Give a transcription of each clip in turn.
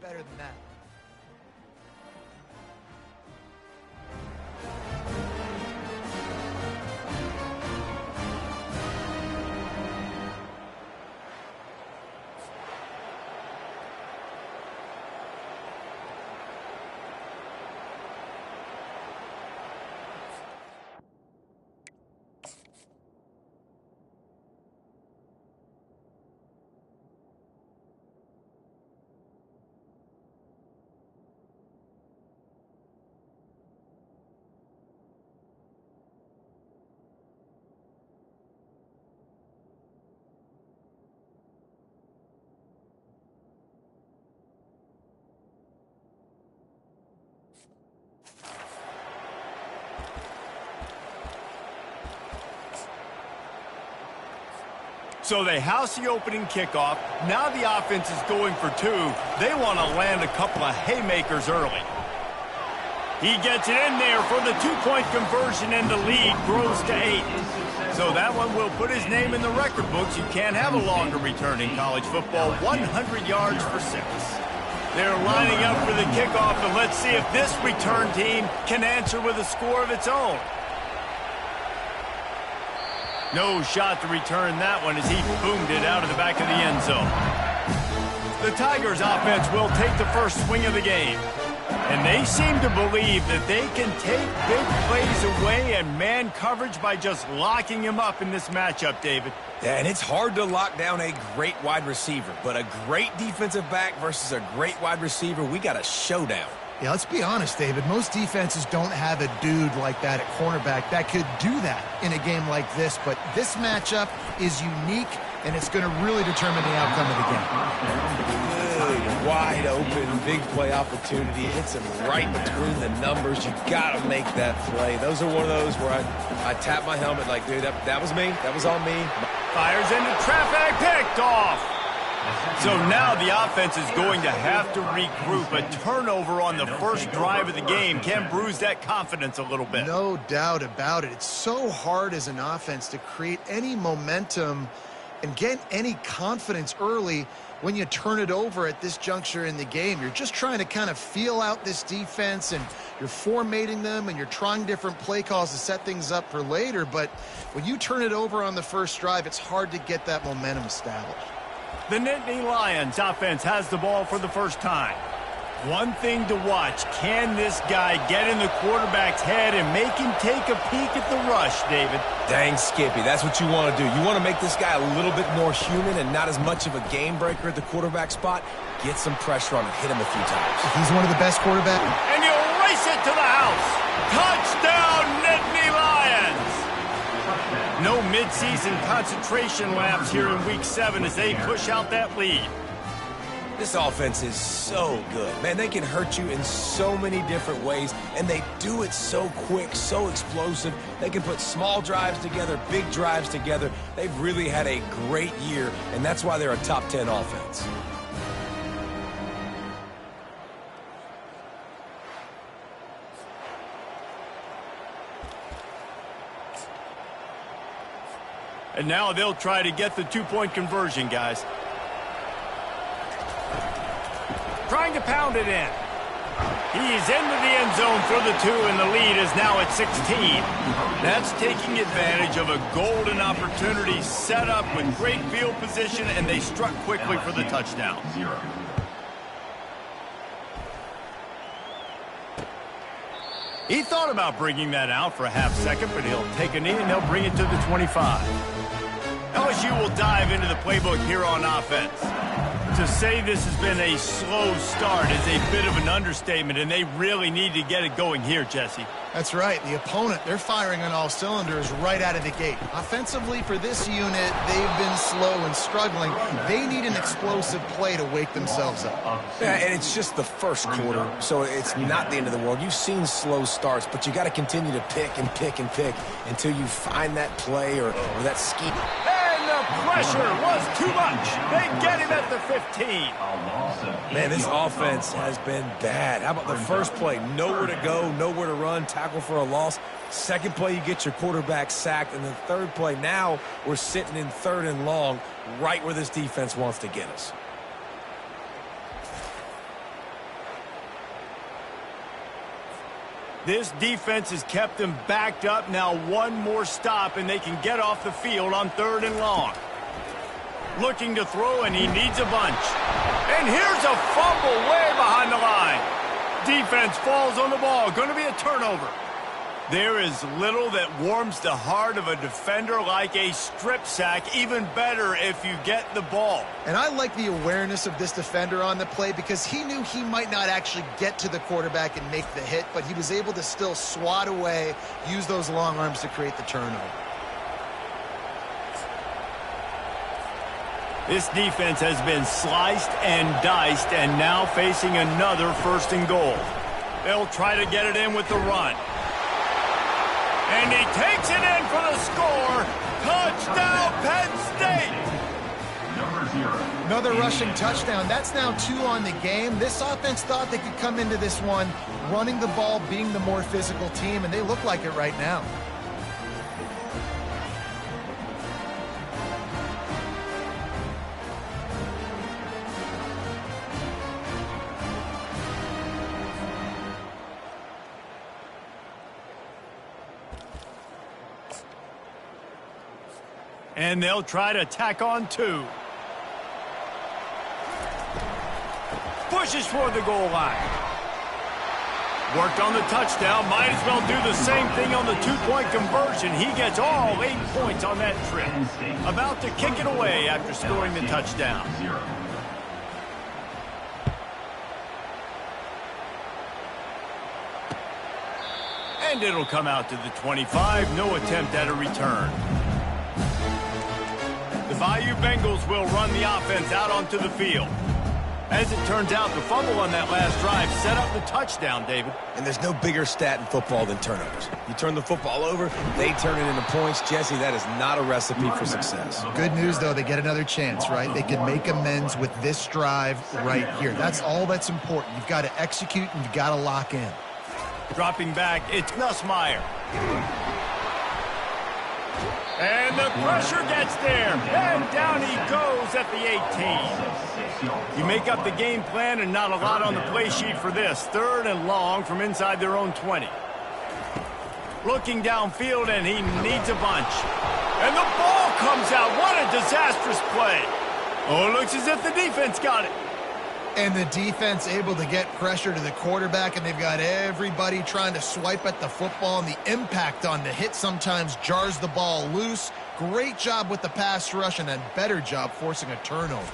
better than that. So they house the opening kickoff. Now the offense is going for two. They want to land a couple of haymakers early. He gets it in there for the two-point conversion, and the lead grows to 8. So that one will put his name in the record books. You can't have a longer return in college football. 100 yards for 6. They're lining up for the kickoff, and let's see if this return team can answer with a score of its own. No shot to return that one as he boomed it out of the back of the end zone. The Tigers offense will take the first swing of the game. And they seem to believe that they can take big plays away and man coverage by just locking him up in this matchup, David. Yeah, and it's hard to lock down a great wide receiver, but a great defensive back versus a great wide receiver, we got a showdown. Yeah, let's be honest, David. Most defenses don't have a dude like that at cornerback that could do that in a game like this, but this matchup is unique, and it's going to really determine the outcome of the game. Good, wide open, big play opportunity. Hits him right between the numbers. You got to make that play. Those are one of those where I tap my helmet like, dude, that was me. That was on me. Fires into traffic, picked off. So now the offense is going to have to regroup. A turnover on the first drive of the game can bruise that confidence a little bit. No doubt about it. It's so hard as an offense to create any momentum and get any confidence early when you turn it over at this juncture in the game. You're just trying to kind of feel out this defense, and you're formatting them, and you're trying different play calls to set things up for later. But when you turn it over on the first drive, it's hard to get that momentum established. The Nittany Lions offense has the ball for the first time. One thing to watch, can this guy get in the quarterback's head and make him take a peek at the rush, David? Dang, Skippy, that's what you want to do. You want to make this guy a little bit more human and not as much of a game breaker at the quarterback spot. Get some pressure on him, hit him a few times. He's one of the best quarterbacks. And you race it to the house. Touchdown, Nittany Lions! No midseason concentration laps here in Week 7 as they push out that lead. This offense is so good. Man, they can hurt you in so many different ways, and they do it so quick, so explosive. They can put small drives together, big drives together. They've really had a great year, and that's why they're a top 10 offense. And now they'll try to get the two-point conversion, guys. Trying to pound it in. He's into the end zone for the 2, and the lead is now at 16. That's taking advantage of a golden opportunity set up with great field position, and they struck quickly for the touchdown. He thought about bringing that out for a half second, but he'll take a knee and he'll bring it to the 25. LSU will dive into the playbook here on offense. To say this has been a slow start is a bit of an understatement, and they really need to get it going here, Jesse. That's right. The opponent, they're firing on all cylinders right out of the gate. Offensively, for this unit, they've been slow and struggling. They need an explosive play to wake themselves up. Yeah, and it's just the first quarter, so it's not the end of the world. You've seen slow starts, but you got to continue to pick and pick and pick until you find that play or that scheme. Pressure was too much. They get him at the 15. Man, this offense has been bad. How about the first play? Nowhere to go, nowhere to run, tackle for a loss. Second play, you get your quarterback sacked. And the third play, now we're sitting in 3rd and long, right where this defense wants to get us. This defense has kept them backed up. Now one more stop, and they can get off the field on 3rd and long. Looking to throw, and he needs a bunch. And here's a fumble way behind the line. Defense falls on the ball. Going to be a turnover. There is little that warms the heart of a defender like a strip sack. Even better if you get the ball. And I like the awareness of this defender on the play because he knew he might not actually get to the quarterback and make the hit, but he was able to still swat away, use those long arms to create the turnover. This defense has been sliced and diced and now facing another 1st and goal. They'll try to get it in with the run. And he takes it in for the score. Touchdown, Penn State. Another rushing touchdown. That's now 2 on the game. This offense thought they could come into this one running the ball, being the more physical team, and they look like it right now. And they'll try to tack on 2. Pushes for the goal line. Worked on the touchdown. Might as well do the same thing on the 2-point conversion. He gets all 8 points on that trip. About to kick it away after scoring the touchdown. And it'll come out to the 25. No attempt at a return. The Bayou Bengals will run the offense out onto the field. As it turns out, the fumble on that last drive set up the touchdown, David. And there's no bigger stat in football than turnovers. You turn the football over, they turn it into points. Jesse, that is not a recipe for success. Good news, though, they get another chance, right? They can make amends with this drive right here. That's all that's important. You've got to execute and you've got to lock in. Dropping back, it's Nussmeier. And the pressure gets there. And down he goes at the 18. You make up the game plan and not a lot on the play sheet for this. 3rd and long from inside their own 20. Looking downfield, and he needs a bunch. And the ball comes out. What a disastrous play. Oh, it looks as if the defense got it. And the defense able to get pressure to the quarterback, and they've got everybody trying to swipe at the football, and the impact on the hit sometimes jars the ball loose. Great job with the pass rush, and a better job forcing a turnover.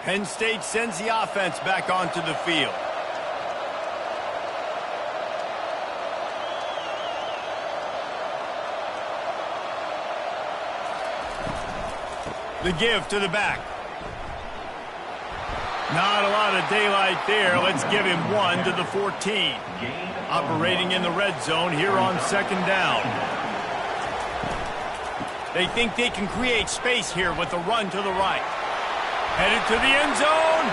Penn State sends the offense back onto the field. The give to the back. Not a lot of daylight there. Let's give him 1 to the 14. Operating in the red zone here on 2nd down. They think they can create space here with the run to the right. Headed to the end zone.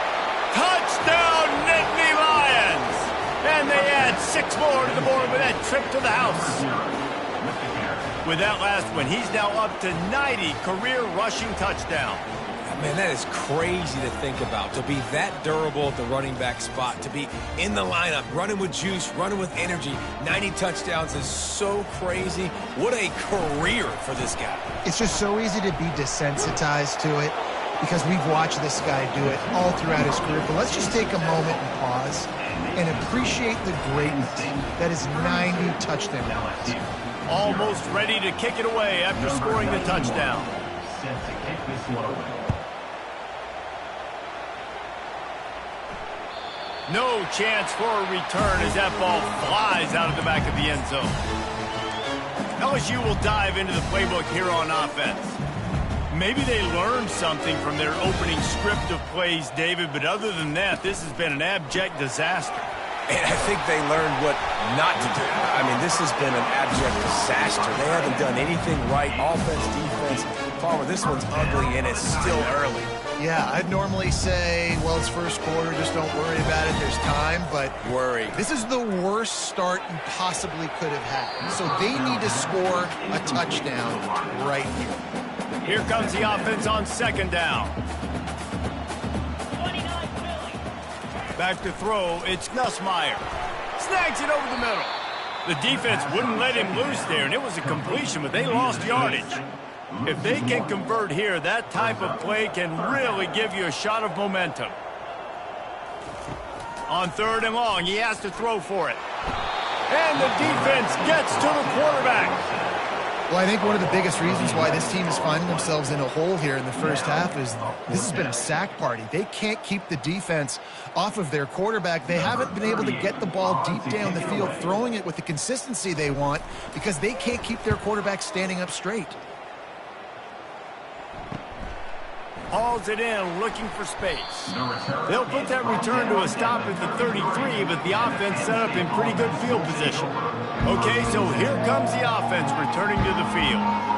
Touchdown, Nittany Lions! And they add 6 more to the board with that trip to the house. With that last one, he's now up to 90 career rushing touchdowns. Man, that is crazy to think about. To be that durable at the running back spot, to be in the lineup, running with juice, running with energy. 90 touchdowns is so crazy. What a career for this guy. It's just so easy to be desensitized to it because we've watched this guy do it all throughout his career. But let's just take a moment and pause and appreciate the greatness that is 90 touchdown runs. Almost ready to kick it away after scoring the touchdown. No chance for a return as that ball flies out of the back of the end zone. LSU will dive into the playbook here on offense. Maybe they learned something from their opening script of plays, David, but other than that, this has been an abject disaster. And I think they learned what not to do. I mean, this has been an abject disaster. They haven't done anything right. Offense, defense. Farmer, this one's ugly, and it's still early. Yeah, I'd normally say, well, it's first quarter, just don't worry about it, there's time, but this is the worst start you possibly could have had. So they need to score a touchdown right here. Here comes the offense on 2nd down. Back to throw, it's Nussmeier. Snags it over the middle. The defense wouldn't let him loose there, and it was a completion, but they lost yardage. If they can convert here, that type of play can really give you a shot of momentum. On 3rd and long, he has to throw for it. And the defense gets to the quarterback. Well, I think one of the biggest reasons why this team is finding themselves in a hole here in the first half is this has been a sack party. They can't keep the defense off of their quarterback. They haven't been able to get the ball deep down the field, throwing it with the consistency they want because they can't keep their quarterback standing up straight. Hauls it in, looking for space. They'll put that return to a stop at the 33, but the offense set up in pretty good field position. Okay, so here comes the offense returning to the field.